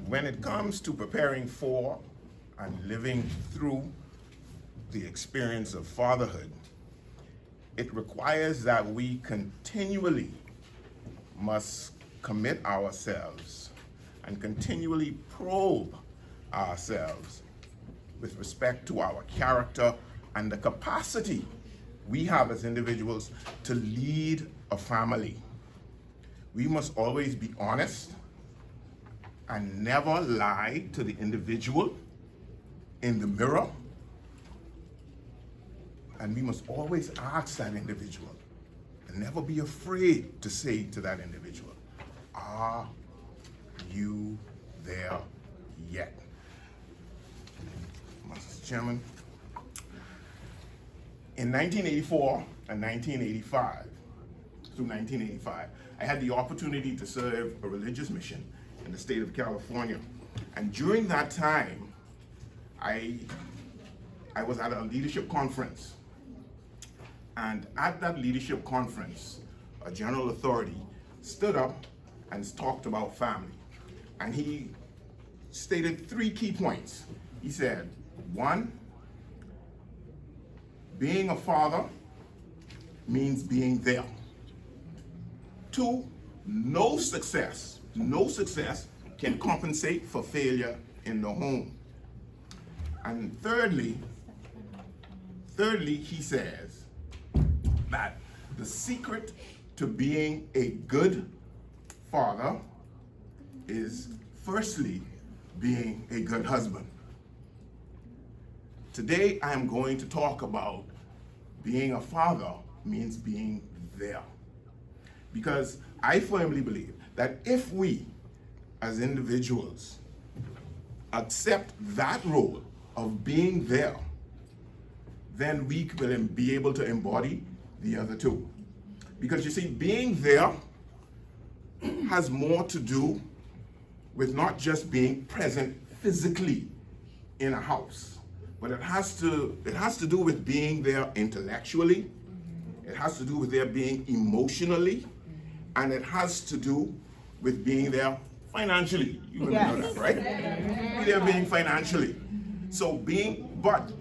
when it comes to preparing for and living through the experience of fatherhood, it requires that we continually must commit ourselves and continually probe ourselves with respect to our character and the capacity we have as individuals to lead a family. We must always be honest and never lie to the individual in the mirror. And we must always ask that individual and never be afraid to say to that individual, are you there yet? Mr. Chairman, in 1984 and 1985, through 1985, I had the opportunity to serve a religious mission in the state of California. And during that time, I was at a leadership conference. And at that leadership conference, a general authority stood up and talked about family. And he stated 3 key points. He said, 1, being a father means being there. 2, no success can compensate for failure in the home. And thirdly, he says that the secret to being a good father is firstly being a good husband. Today I am going to talk about being a father means being there. Because I firmly believe that if we as individuals accept that role of being there, then we will be able to embody the other 2. Because you see, being there has more to do with not just being present physically in a house, but it has to do with being there intellectually, it has to do with there being emotionally, and it has to do with being there financially. You would know that, right? They're being financially. So but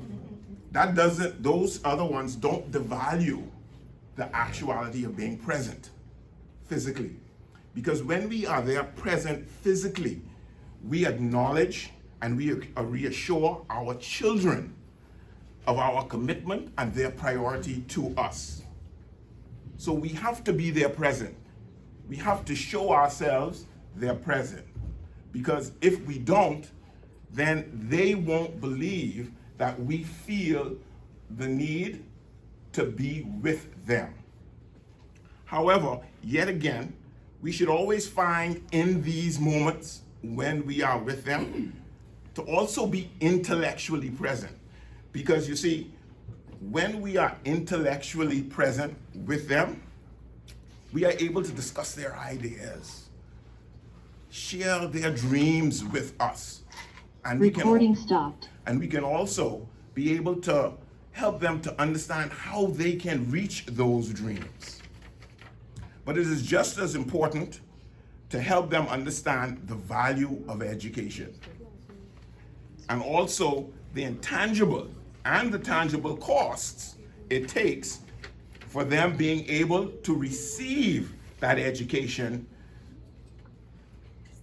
that doesn't, those other ones don't devalue the actuality of being present physically. Because when we are there present physically, we acknowledge and we reassure our children of our commitment and their priority to us. So we have to be there present. We have to show ourselves they're present. Because if we don't, then they won't believe that we feel the need to be with them. However, yet again, we should always find in these moments when we are with them to also be intellectually present. Because you see, when we are intellectually present with them, we are able to discuss their ideas, share their dreams with us. And Recording stopped. And we can also be able to help them to understand how they can reach those dreams. But it is just as important to help them understand the value of education and also the intangible and the tangible costs it takes for them being able to receive that education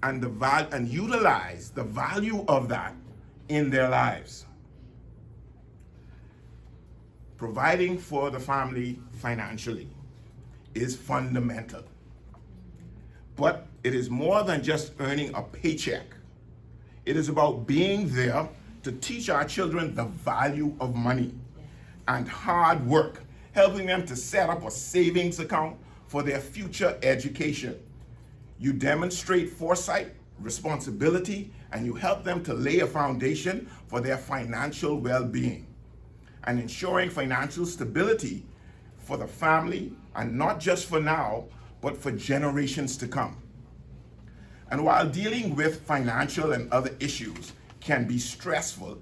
and utilize the value of that in their lives. Providing for the family financially is fundamental. But it is more than just earning a paycheck. It is about being there to teach our children the value of money and hard work, helping them to set up a savings account for their future education. You demonstrate foresight, responsibility, and you help them to lay a foundation for their financial well-being and ensuring financial stability for the family, and not just for now, but for generations to come. And while dealing with financial and other issues can be stressful,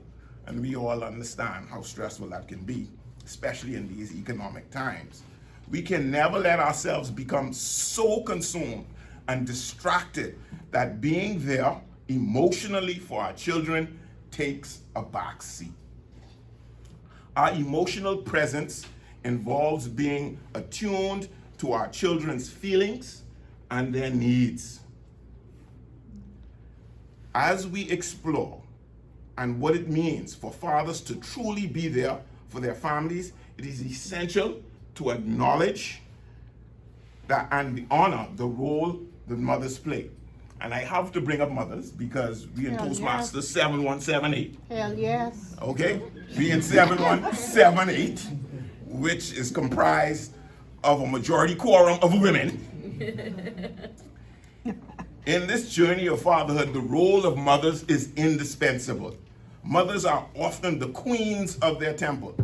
and we all understand how stressful that can be, especially in these economic times, we can never let ourselves become so consumed and distracted that being there emotionally for our children takes a back seat. Our emotional presence involves being attuned to our children's feelings and their needs. As we explore and what it means for fathers to truly be there for their families, it is essential to acknowledge that and honor the role that mothers play. And I have to bring up mothers because we in Toastmasters 7178. Hell yes. Okay? We in 7178, which is comprised of a majority quorum of women. In this journey of fatherhood, the role of mothers is indispensable. Mothers are often the queens of their temple.